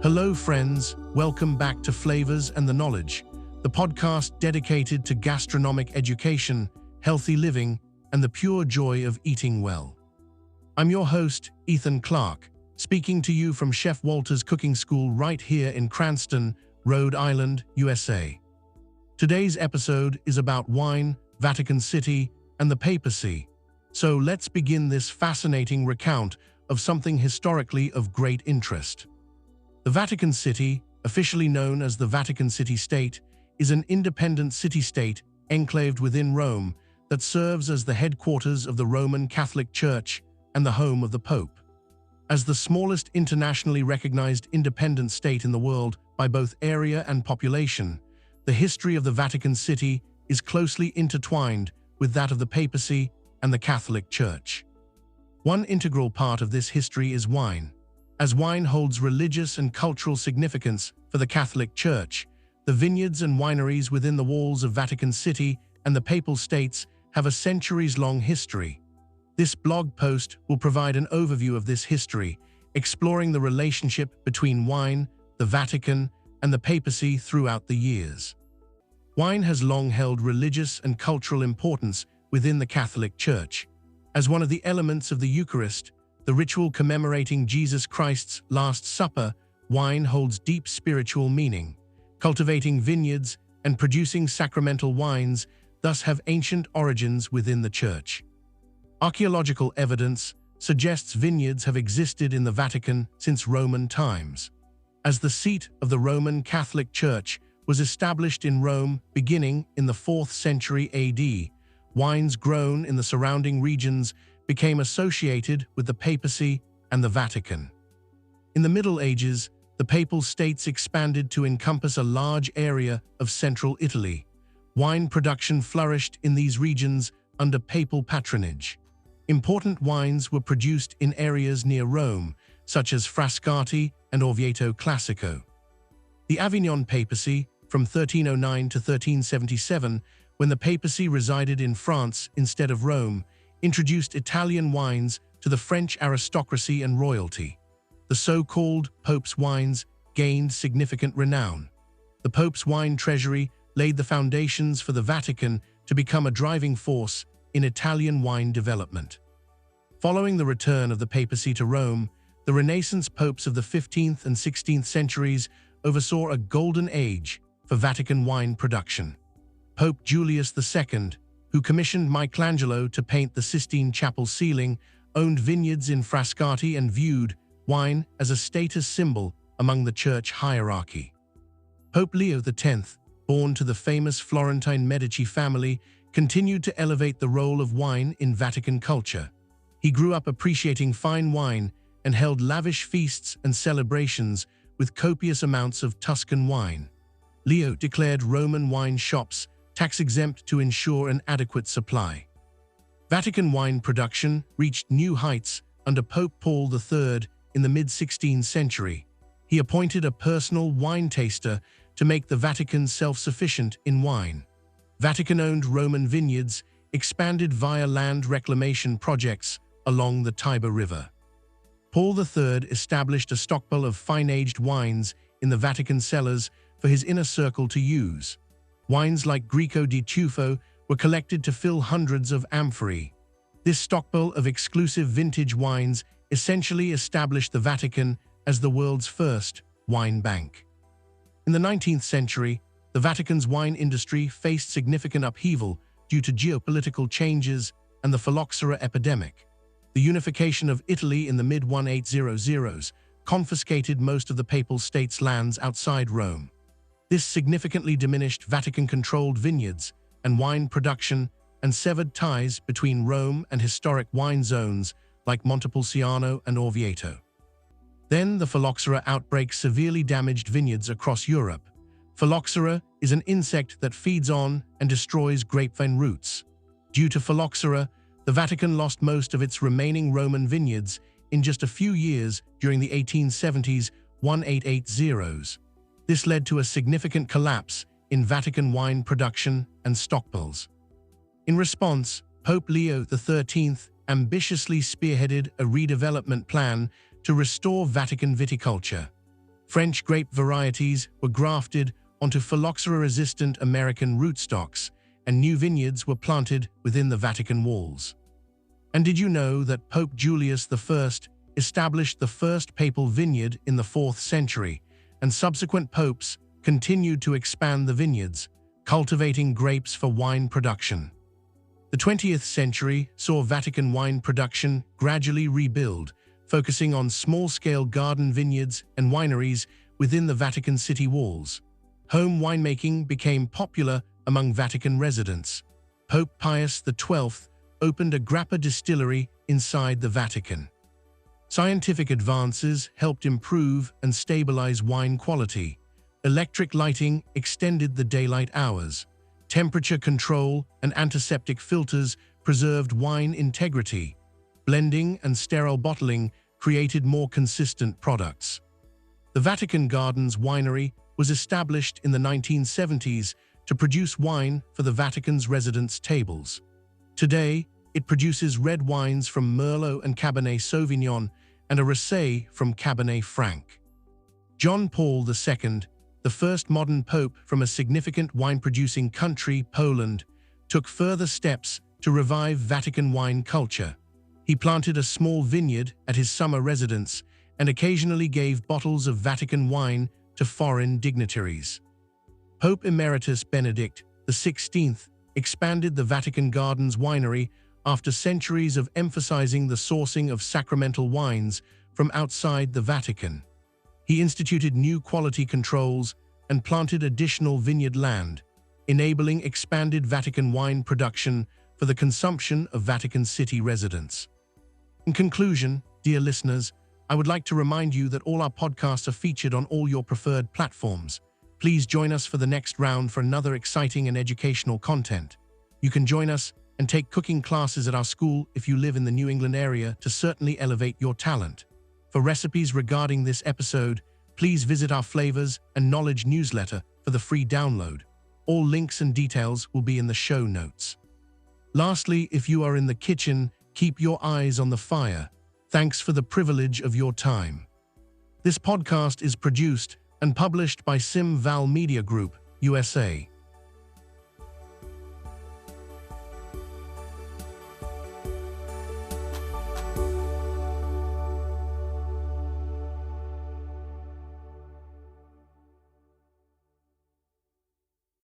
Hello friends, welcome back to Flavors and the Knowledge, the podcast dedicated to gastronomic education, healthy living, and the pure joy of eating well. I'm your host, Ethan Clark, speaking to you from Chef Walter's Cooking School right here in Cranston, Rhode Island, USA. Today's episode is about wine, Vatican City, and the Papacy. So let's begin this fascinating recount of something historically of great interest. The Vatican City, officially known as the Vatican City State, is an independent city-state enclaved within Rome that serves as the headquarters of the Roman Catholic Church and the home of the Pope. As the smallest internationally recognized independent state in the world by both area and population, the history of the Vatican City is closely intertwined with that of the Papacy and the Catholic Church. One integral part of this history is wine. As wine holds religious and cultural significance for the Catholic Church, the vineyards and wineries within the walls of Vatican City and the Papal States have a centuries-long history. This blog post will provide an overview of this history, exploring the relationship between wine, the Vatican, and the Papacy throughout the years. Wine has long held religious and cultural importance within the Catholic Church. As one of the elements of the Eucharist, the ritual commemorating Jesus Christ's Last Supper, wine holds deep spiritual meaning. Cultivating vineyards and producing sacramental wines thus have ancient origins within the Church. Archaeological evidence suggests vineyards have existed in the Vatican since Roman times. As the seat of the Roman Catholic Church was established in Rome beginning in the 4th century AD, wines grown in the surrounding regions became associated with the Papacy and the Vatican. In the Middle Ages, the Papal States expanded to encompass a large area of central Italy. Wine production flourished in these regions under papal patronage. Important wines were produced in areas near Rome, such as Frascati and Orvieto Classico. The Avignon Papacy, from 1309 to 1377, when the Papacy resided in France instead of Rome, introduced Italian wines to the French aristocracy and royalty. The so-called Pope's wines gained significant renown. The Pope's wine treasury laid the foundations for the Vatican to become a driving force in Italian wine development. Following the return of the Papacy to Rome, the Renaissance popes of the 15th and 16th centuries oversaw a golden age for Vatican wine production. Pope Julius II, who commissioned Michelangelo to paint the Sistine Chapel ceiling, owned vineyards in Frascati and viewed wine as a status symbol among the church hierarchy. Pope Leo X, born to the famous Florentine Medici family, continued to elevate the role of wine in Vatican culture. He grew up appreciating fine wine and held lavish feasts and celebrations with copious amounts of Tuscan wine. Leo declared Roman wine shops tax-exempt to ensure an adequate supply. Vatican wine production reached new heights under Pope Paul III in the mid-16th century. He appointed a personal wine taster to make the Vatican self-sufficient in wine. Vatican-owned Roman vineyards expanded via land reclamation projects along the Tiber River. Paul III established a stockpile of fine-aged wines in the Vatican cellars for his inner circle to use. Wines like Greco di Tufo were collected to fill hundreds of amphorae. This stockpile of exclusive vintage wines essentially established the Vatican as the world's first wine bank. In the 19th century, the Vatican's wine industry faced significant upheaval due to geopolitical changes and the phylloxera epidemic. The unification of Italy in the mid-1800s confiscated most of the Papal States' lands outside Rome. This significantly diminished Vatican-controlled vineyards and wine production and severed ties between Rome and historic wine zones like Montepulciano and Orvieto. Then the phylloxera outbreak severely damaged vineyards across Europe. Phylloxera is an insect that feeds on and destroys grapevine roots. Due to phylloxera, the Vatican lost most of its remaining Roman vineyards in just a few years during the 1870s, 1880s. This led to a significant collapse in Vatican wine production and stockpiles. In response, Pope Leo XIII ambitiously spearheaded a redevelopment plan to restore Vatican viticulture. French grape varieties were grafted onto phylloxera-resistant American rootstocks, and new vineyards were planted within the Vatican walls. And did you know that Pope Julius I established the first papal vineyard in the 4th century, and subsequent popes continued to expand the vineyards, cultivating grapes for wine production? The 20th century saw Vatican wine production gradually rebuild, focusing on small-scale garden vineyards and wineries within the Vatican City walls. Home winemaking became popular among Vatican residents. Pope Pius XII opened a grappa distillery inside the Vatican. Scientific advances helped improve and stabilize wine quality. Electric lighting extended the daylight hours. Temperature control and antiseptic filters preserved wine integrity. Blending and sterile bottling created more consistent products. The Vatican Gardens Winery was established in the 1970s to produce wine for the Vatican's residents' tables. Today, it produces red wines from Merlot and Cabernet Sauvignon and a Rosé from Cabernet Franc. John Paul II, the first modern pope from a significant wine-producing country, Poland, took further steps to revive Vatican wine culture. He planted a small vineyard at his summer residence and occasionally gave bottles of Vatican wine to foreign dignitaries. Pope Emeritus Benedict XVI expanded the Vatican Gardens Winery after centuries of emphasizing the sourcing of sacramental wines from outside the Vatican. He instituted new quality controls and planted additional vineyard land, enabling expanded Vatican wine production for the consumption of Vatican City residents. In conclusion, dear listeners, I would like to remind you that all our podcasts are featured on all your preferred platforms. Please join us for the next round for another exciting and educational content. You can join us and take cooking classes at our school if you live in the New England area to certainly elevate your talent. For recipes regarding this episode, please visit our Flavors and Knowledge newsletter for the free download. All links and details will be in the show notes. Lastly, if you are in the kitchen, keep your eyes on the fire. Thanks for the privilege of your time. This podcast is produced and published by Sim Val Media Group, USA.